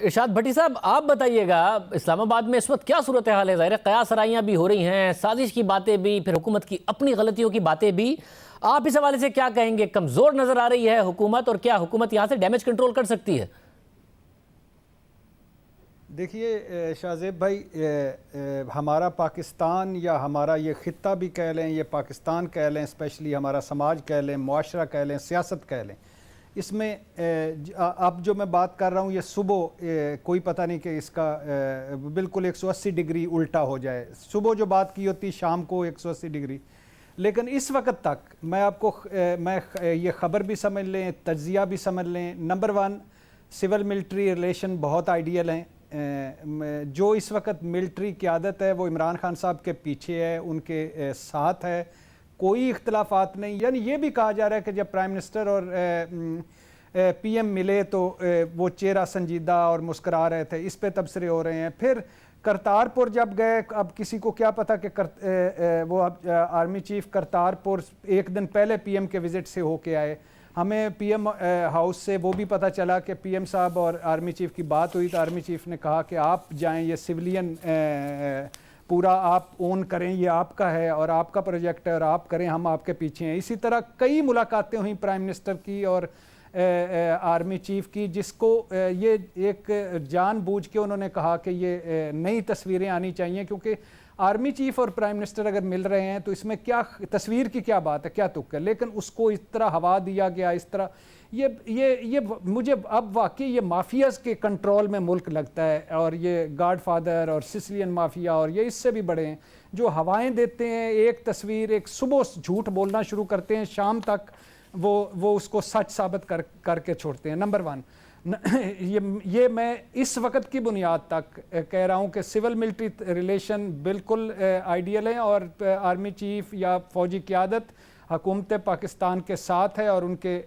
इरशाद भट्टी साहब, आप बताइएगा, इस्लामाबाद में इस वक्त क्या सूरत हाल है? ज़ाहिर है कयास आराइयाँ भी हो रही हैं, साजिश की बातें भी, फिर हुकूमत की अपनी गलतियों की बातें भी। आप इस हवाले से क्या कहेंगे? कमज़ोर नज़र आ रही है हुकूमत, और क्या हुकूमत यहाँ से डैमेज कंट्रोल कर सकती है? देखिए शाहज़ेब भाई, हमारा पाकिस्तान या हमारा ये ख़ित्ता भी कह लें, ये पाकिस्तान कह लें, स्पेशली हमारा समाज कह लें, मुआशरा कह लें, सियासत कह लें, इसमें अब जो मैं बात कर रहा हूँ ये सुबह कोई पता नहीं कि इसका बिल्कुल 180 डिग्री उल्टा हो जाए। सुबह जो बात की होती शाम को 180 डिग्री। लेकिन इस वक्त तक मैं आपको मैं ये ख़बर भी समझ लें, तज्ज़िया भी समझ लें। नंबर 1, सिविल मिलिट्री रिलेशन बहुत आइडियल हैं। जो इस वक्त मिलिट्री क़यादत है वो इमरान खान साहब के पीछे है, उनके साथ है, कोई इख्तलाफात नहीं। यानी ये भी कहा जा रहा है कि जब प्राइम मिनिस्टर और पीएम मिले तो वो चेहरा संजीदा और मुस्करा रहे थे। इस पे तबसरे हो रहे हैं। फिर करतारपुर जब गए, अब किसी को क्या पता कि वो आर्मी चीफ करतारपुर एक दिन पहले पीएम के विज़िट से होके आए। हमें पीएम हाउस से वो भी पता चला कि पीएम साहब और आर्मी चीफ की बात हुई तो आर्मी चीफ ने कहा कि आप जाएं, ये सिविलियन पूरा आप ओन करें, ये आपका है और आपका प्रोजेक्ट है और आप करें, हम आपके पीछे हैं। इसी तरह कई मुलाकातें हुई प्राइम मिनिस्टर की और आर्मी चीफ की, जिसको ये एक जानबूझ के उन्होंने कहा कि ये नई तस्वीरें आनी चाहिए, क्योंकि आर्मी चीफ और प्राइम मिनिस्टर अगर मिल रहे हैं तो इसमें क्या तस्वीर की क्या बात है, क्या तुक है। लेकिन उसको इस तरह हवा दिया गया, इस तरह ये मुझे अब वाकई ये माफियाज के कंट्रोल में मुल्क लगता है। और ये गॉडफादर और सिसिलियन माफिया और ये इससे भी बड़े हैं, जो हवाएं देते हैं। एक तस्वीर, एक सुबह झूठ बोलना शुरू करते हैं, शाम तक वो उसको सच साबित करके छोड़ते हैं। नंबर 1, ये मैं इस वक्त की बुनियाद तक कह रहा हूँ कि सिविल मिलिट्री रिलेशन बिल्कुल आइडियल है और आर्मी चीफ या फौजी क़यादत हुकूमत पाकिस्तान के साथ है और उनके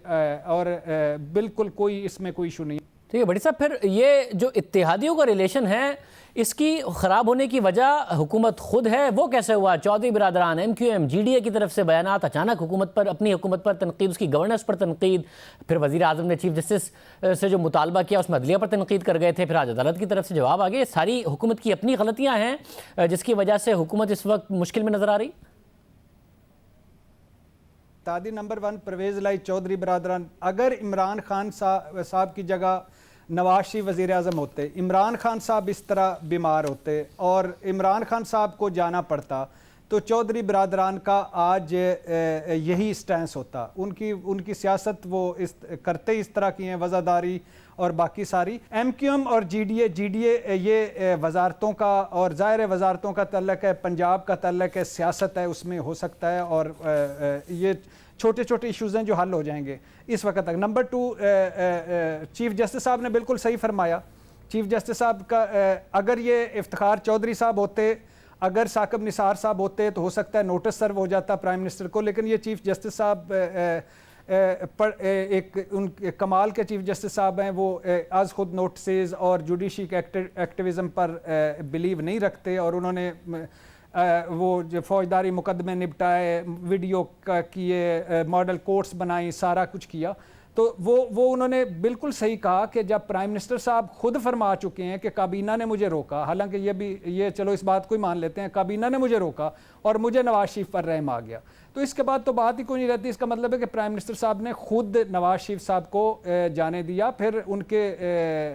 बिल्कुल कोई इसमें कोई इशू नहीं। ठीक है भट्टी साहब, फिर ये जो इत्तेहादियों का रिलेशन है, इसकी ख़राब होने की वजह हुकूमत खुद है, वो कैसे हुआ? चौधरी बिरादरान, MQM, GDA की तरफ से बयानात, अचानक हुकूमत पर, अपनी हुकूमत पर तनकीद, उसकी गवर्नेंस पर तनकीद, फिर वज़ीर आज़म ने चीफ जस्टिस से जो मुतालबा किया उसमें अदलिया पर तनकीद कर गए थे, फिर आज अदालत की तरफ से जवाब आ गए। सारी हुकूमत की अपनी गलतियाँ हैं जिसकी वजह से हुकूमत इस वक्त मुश्किल में नज़र आ रही। तादी नंबर 1 परवेज़ लाई चौधरी बिरादरान, अगर इमरान खान साहब की जगह नवाज शरीफ वज़ीर आज़म होते, इमरान खान साहब इस तरह बीमार होते और इमरान खान साहब को जाना पड़ता, तो चौधरी बिरादरान का आज यही स्टैंस होता। उनकी सियासत वो करते इस तरह की हैं, वज़ादारी और बाकी सारी। MQM और GDA ये वजारतों का, और ज़ाहिर है वजारतों का तल्लक है, पंजाब का तल्लक है, सियासत है, उसमें हो सकता है और ये छोटे छोटे इश्यूज़ हैं जो हल हो जाएंगे इस वक्त तक। नंबर 2, चीफ जस्टिस साहब ने बिल्कुल सही फरमाया। चीफ जस्टिस साहब का अगर ये इफ्तिखार चौधरी साहब होते, अगर साकिब निसार साहब होते तो हो सकता है नोटिस सर्व हो जाता प्राइम मिनिस्टर को। लेकिन ये चीफ जस्टिस साहब उन कमाल के चीफ जस्टिस साहब हैं, वो आज खुद नोटिस और जुडिशरी एक्टिविज़म पर बिलीव नहीं रखते और उन्होंने वो जो फौजदारी मुकदमे निपटाए, वीडियो किए, मॉडल कोर्ट्स बनाई, सारा कुछ किया। तो वो उन्होंने बिल्कुल सही कहा कि जब प्राइम मिनिस्टर साहब खुद फरमा चुके हैं कि काबीना ने मुझे रोका, हालांकि ये चलो इस बात को ही मान लेते हैं, काबीना ने मुझे रोका और मुझे नवाज शरीफ पर रहम आ गया, तो इसके बाद तो बात ही कोई नहीं रहती। इसका मतलब है कि प्राइम मिनिस्टर साहब ने खुद नवाज शरीफ साहब को जाने दिया। फिर उनके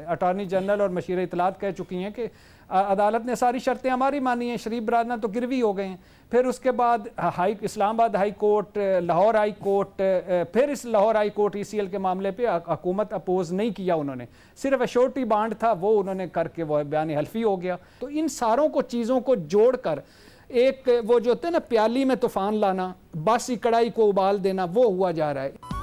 अटॉर्नी जनरल और मशीर इतलात कह चुकी हैं कि अदालत ने सारी शर्तें हमारी मानी हैं, शरीफ बरादरान तो गिरवी हो गए हैं। फिर उसके बाद Islamabad high court, Lahore high court, फिर इस लाहौर हाई कोर्ट ECL के मामले पे हुकूमत अपोज नहीं किया, उन्होंने सिर्फ एश्योरिटी बांड था वो उन्होंने करके वो बयान हल्फी हो गया। तो इन सारों को चीज़ों को जोड़कर एक वो जो होते हैं ना प्याली में तूफान लाना, बस ही कढ़ाई को उबाल देना, वो हुआ जा रहा है।